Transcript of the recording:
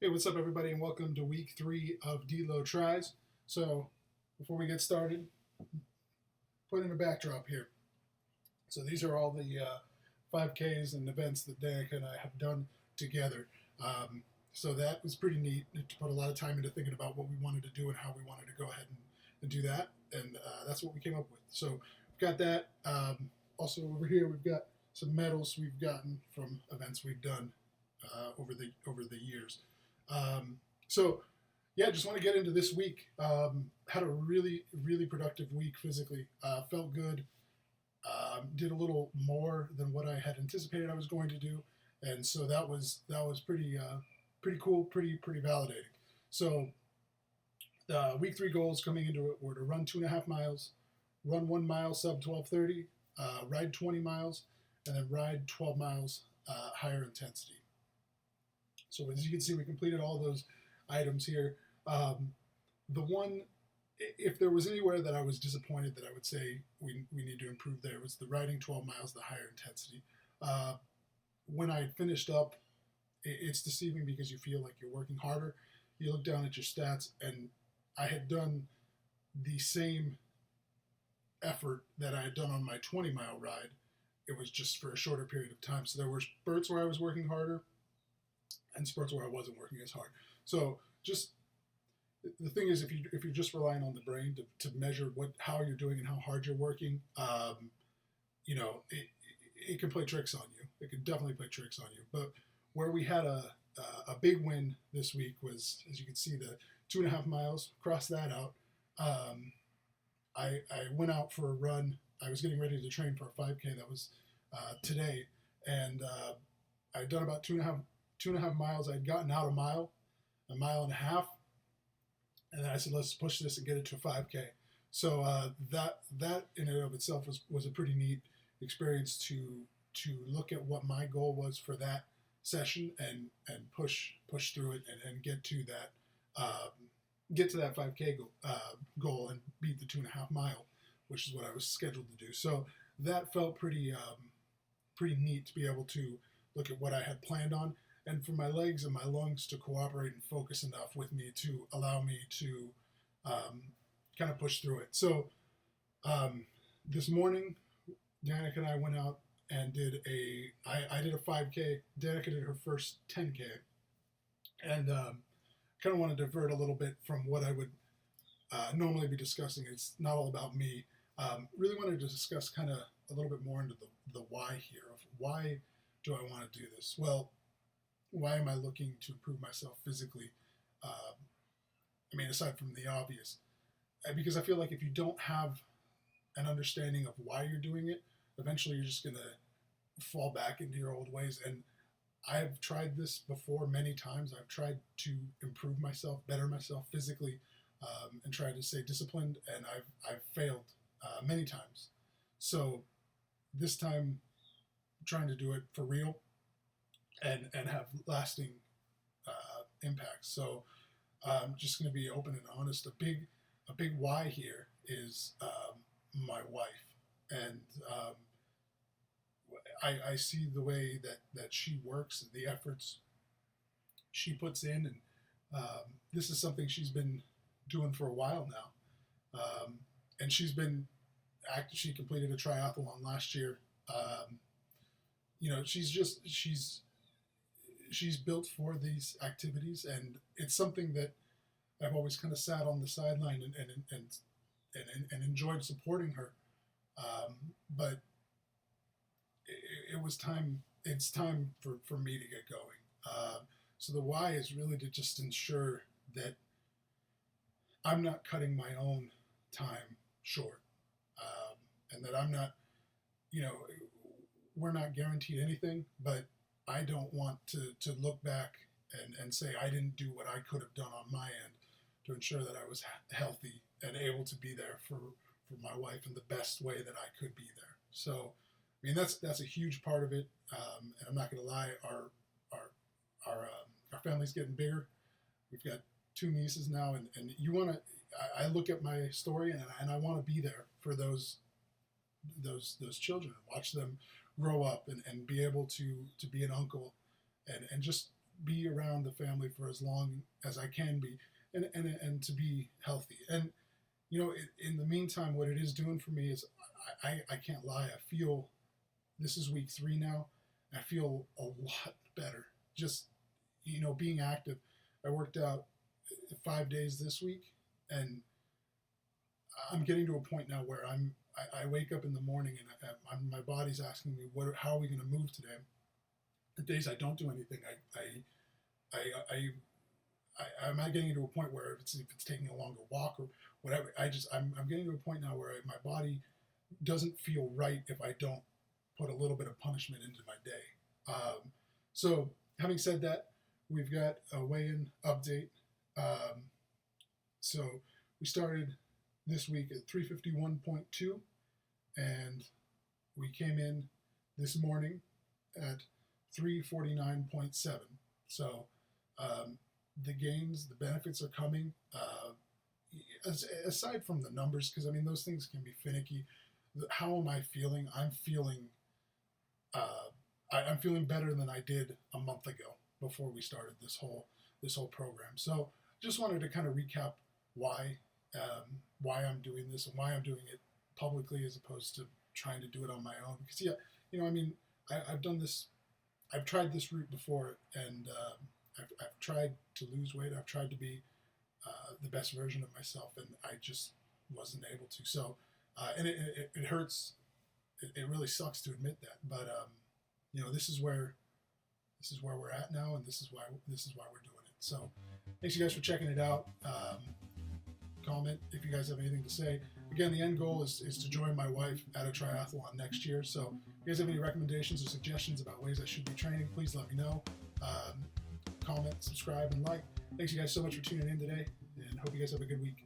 Hey, what's up, everybody, and welcome to week 3 of D-Lo Tries. So, before we get started, put in a backdrop here. So, these are all the 5Ks and events that Danica and I have done together. So, that was pretty neat to put a lot of time into thinking about what we wanted to do and how we wanted to go ahead and do that. And that's what we came up with. So, we've got that. Also, over here, we've got some medals we've gotten from events we've done over the years. So yeah, just want to get into this week. Had a really productive week physically. Felt good. Did a little more than what I had anticipated I was going to do, and so that was pretty cool, pretty validating. So week 3 goals coming into it were to run 2.5 miles, run 1 mile sub 12:30, ride 20 miles, and then ride 12 miles higher intensity. So as you can see, we completed all those items here. The one, if there was anywhere that I was disappointed that I would say we need to improve there was the riding 12 miles, the higher intensity. Uh, when I finished up, it's deceiving because you feel like you're working harder. You look down at your stats, and I had done the same effort that I had done on my 20-mile ride. It was just for a shorter period of time. So there were spurts where I was working harder, and spurts where I wasn't working as hard. So just the thing is, if you're just relying on the brain to measure how you're doing and how hard you're working, it can play tricks on you. It can definitely play tricks on you. But where we had a big win this week was, as you can see, the 2.5 miles. Cross that out. Um, I went out for a run. I was getting ready to train for a 5K that was today, and I'd done about two and a half miles. I'd gotten out a mile and a half, and then I said, let's push this and get it to a 5K. So that in and of itself was a pretty neat experience to look at what my goal was for that session and push through it and get to that 5K goal and beat the 2.5 mile, which is what I was scheduled to do. So that felt pretty neat to be able to look at what I had planned on, and for my legs and my lungs to cooperate and focus enough with me to allow me to um, kind of push through it. So um, this morning, Danica and I went out and I did a 5K. Danica did her first 10K, and kind of want to divert a little bit from what I would normally be discussing. It's not all about me. Really wanted to discuss kind of a little bit more into the why here of why do I want to do this? Well, why am I looking to improve myself physically? Um, I mean, aside from the obvious, because I feel like if you don't have an understanding of why you're doing it, eventually you're just going to fall back into your old ways. And I've tried this before many times. I've tried to improve myself, better myself physically, and tried to stay disciplined, and I've failed many times. So this time, trying to do it for real and have lasting impacts. So I'm just going to be open and honest. A big why here is my wife, and I see the way that she works and the efforts she puts in, and this is something she's been doing for a while now, and she's been active. She completed a triathlon last year. She's built for these activities, and it's something that I've always kind of sat on the sideline and enjoyed supporting her. But it was time. It's time for me to get going. So the why is really to just ensure that I'm not cutting my own time short, and that I'm not, you know, we're not guaranteed anything, but I don't want to look back and say I didn't do what I could have done on my end to ensure that I was healthy and able to be there for my wife in the best way that I could be there. So, I mean, that's a huge part of it. And I'm not going to lie, our our family's getting bigger. We've got two nieces now, and you want to. I look at my story and I want to be there for those children, watch them grow up and be able to be an uncle and just be around the family for as long as I can be, and to be healthy. And in the meantime, what it is doing for me is I can't lie. I feel this is week 3 now. I feel a lot better. Just being active. I worked out 5 days this week, and I'm getting to a point now where I wake up in the morning and my body's asking me, how are we going to move today? The days I don't do anything, I'm not getting to a point where if it's taking a longer walk or whatever. I'm getting to a point now where my body doesn't feel right if I don't put a little bit of punishment into my day. So having said that, we've got a weigh-in update. So we started this week at 351.2, and we came in this morning at 349.7. So the gains, the benefits are coming. Aside from the numbers, because those things can be finicky. How am I feeling? I'm feeling better than I did a month ago before we started this whole program. So just wanted to kind of recap why I'm doing this and why I'm doing it publicly as opposed to trying to do it on my own. Because I've done this. I've tried this route before, and I've tried to lose weight. I've tried to be the best version of myself, and I just wasn't able to. So, and it hurts. It really sucks to admit that, but this is where we're at now, and this is why we're doing it. So, thanks you guys for checking it out. Comment if you guys have anything to say. Again, the end goal is to join my wife at a triathlon next year. So if you guys have any recommendations or suggestions about ways I should be training, please let me know. Comment, subscribe, and like. Thanks you guys so much for tuning in today, and hope you guys have a good week.